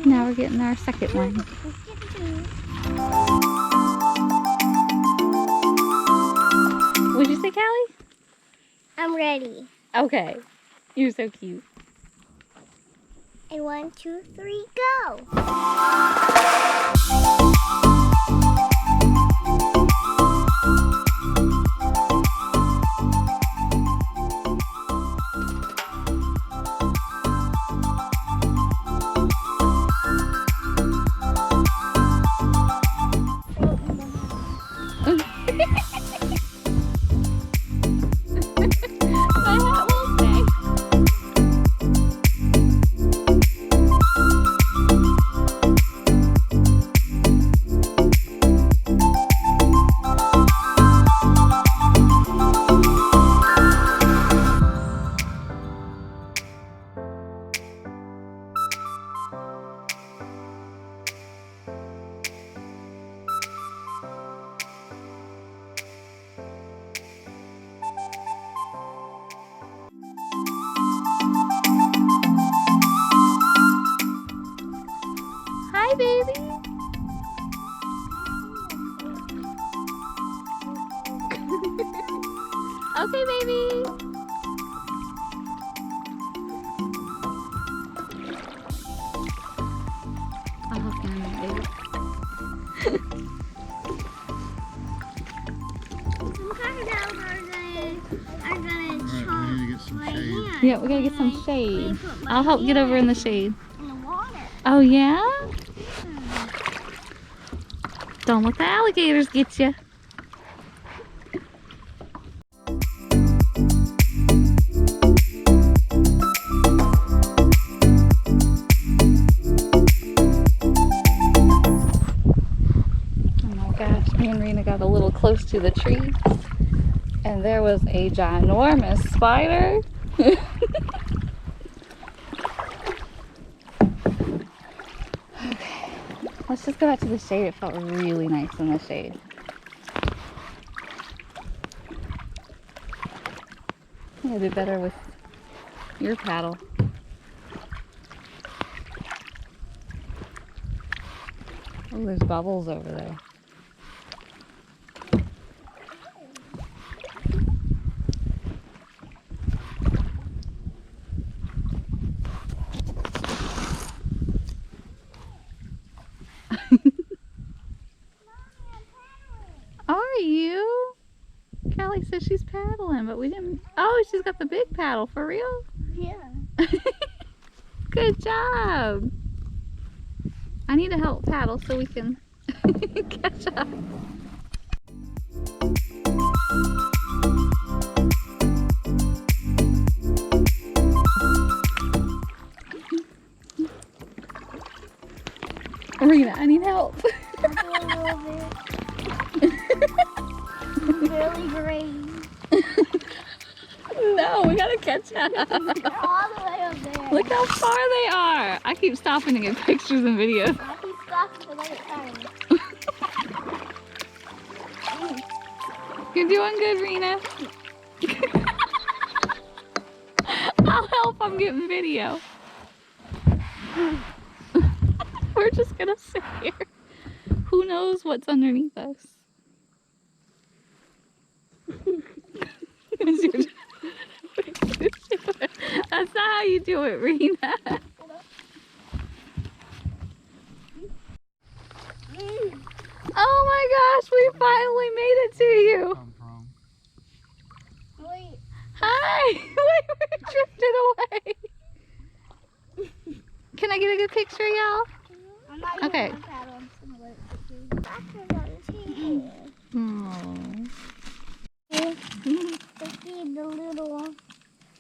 Now we're getting our second one. What'd you say, Callie? I'm ready. Okay. You're so cute. And 1, 2, 3, go! Hi, baby. Okay, baby. I'll help you on that, baby. Some crocodiles are gonna chomp my hand. Yeah, we gotta get some shade. I'll help get over in the shade. In the water. Oh, yeah? Don't let the alligators get you. Oh my gosh, me and Rena got a little close to the tree and there was a ginormous spider. Let's just go back to the shade. It felt really nice in the shade. I did better with your paddle. Oh, there's bubbles over there. Are you? Callie says she's paddling, but we didn't. Oh, she's got the big paddle for real? Yeah. Good job. I need to help paddle so we can catch up. Rena, I need help. Really great. No, we gotta catch up. They're all the way up there. Look how far they are. I keep stopping to get pictures and videos. I keep stopping to get tired. You're doing good, Rena. I'll help. I'm getting video. We're just gonna sit here. Who knows what's underneath us? That's not how you do it, Rena. Oh my gosh, we finally made it to you. Wait. Hi. Wait, we drifted away. Can I get a good picture, y'all? I'm not Okay. using my paddle. I'm just gonna let it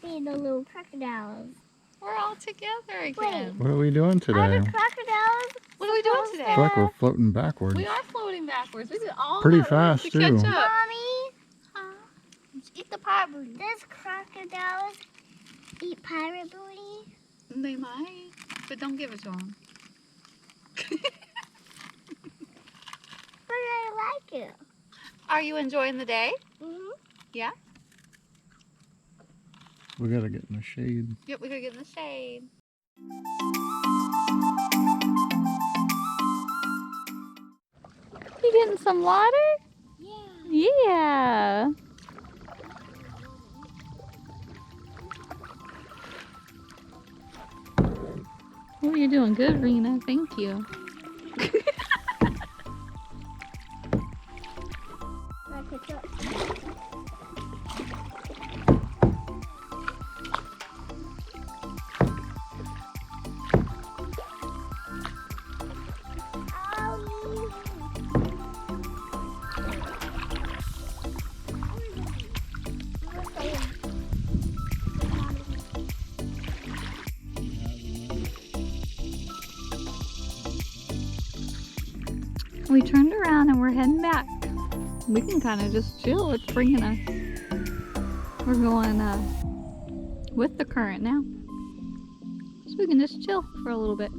feed the little crocodiles. We're all together again. What are we doing Are today? the crocodiles? What are we doing today? It's like we're floating backwards. We are floating backwards. We did all Pretty that fast, to too. catch up. Mommy, Huh? eat the pirate booty. Does crocodiles eat pirate booty? They might, but don't give it to them. But I like it. Are you enjoying the day? Yeah? We gotta get in the shade. Yep, we gotta get in the shade. You getting some water? Yeah. Yeah. Oh, you're doing good, Rena. Thank you. We turned around and we're heading back. We can kind of just chill. It's bringing us. We're going with the current now. So we can just chill for a little bit.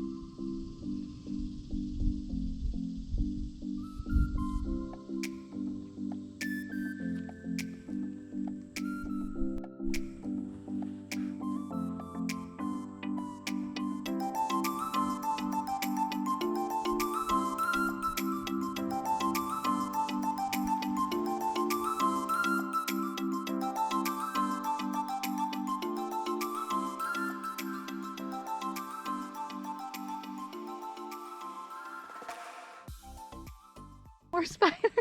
More spiders.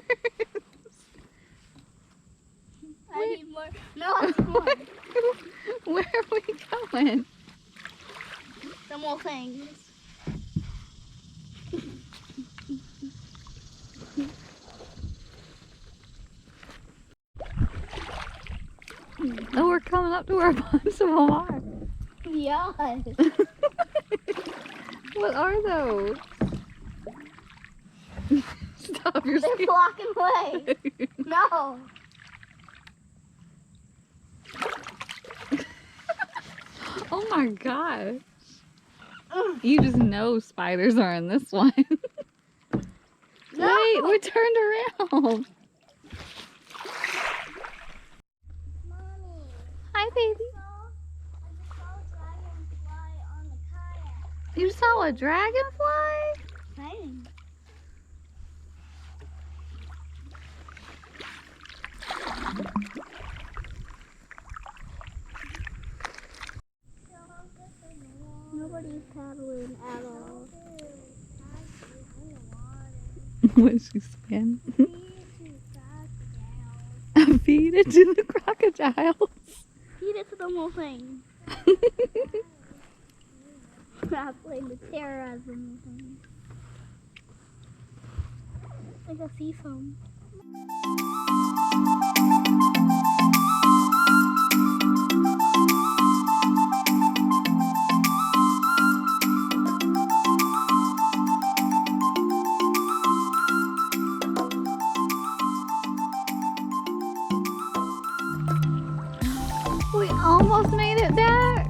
I need more. No, it's more. Where are we going? Some more things. Oh, we're coming up to where a bunch of them are. Yes. What are those? Stop, you're They're scared. blocking away. No. Oh my gosh. You just know spiders are in this one. No. Wait, we turned around. Mommy. Hi, baby. I saw a dragonfly on the kayak. You saw a dragonfly? Exciting. Nobody's paddling at all. What is she saying? Feed it to the crocodiles. Feed it to the whole thing. Not playing to terrorize the whole thing. I can see some. We almost made it back.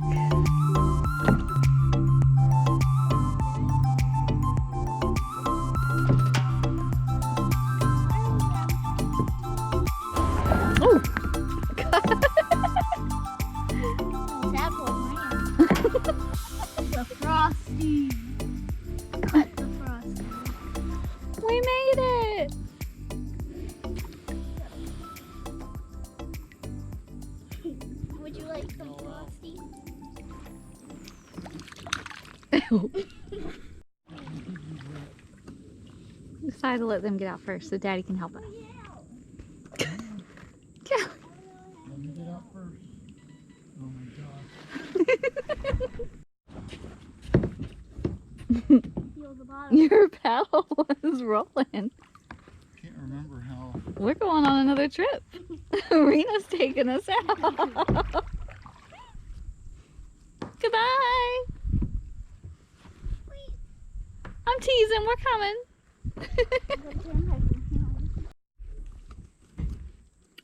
Oh! Tadpole ran. The Frosty. Cut the Frosty. We made it! Would you like some Frosty? We decided to let them get out first so Daddy can help us. Yeah. Let me get out first. Oh my gosh. Feel the bottom. Your paddle was rolling. Can't remember how. We're going on another trip. Rena's taking us out. Goodbye. I'm teasing. We're coming.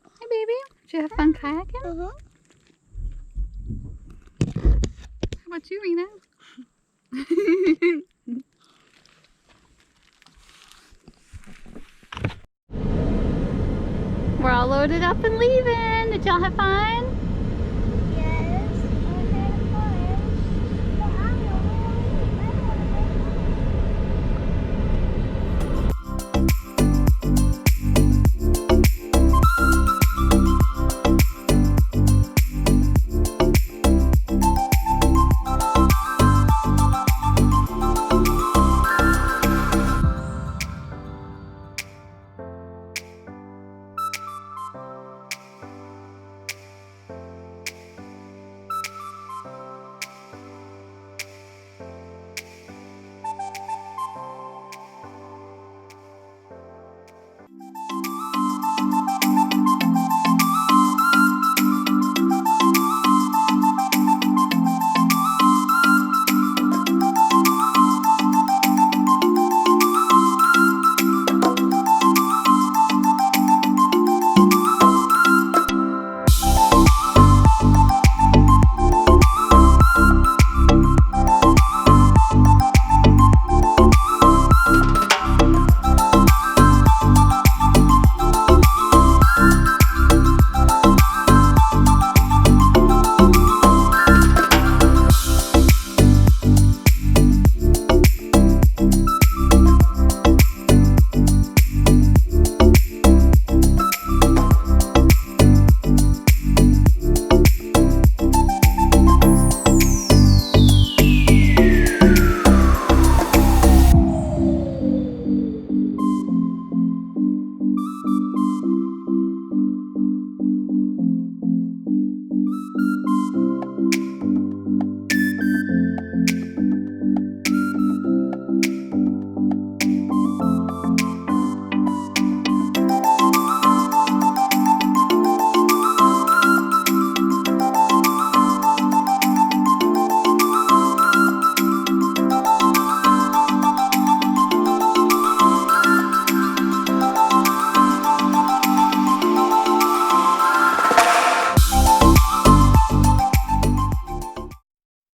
Hi, baby. Did you have fun kayaking? Uh-huh. How about you, Rena? We're all loaded up and leaving. Did y'all have fun?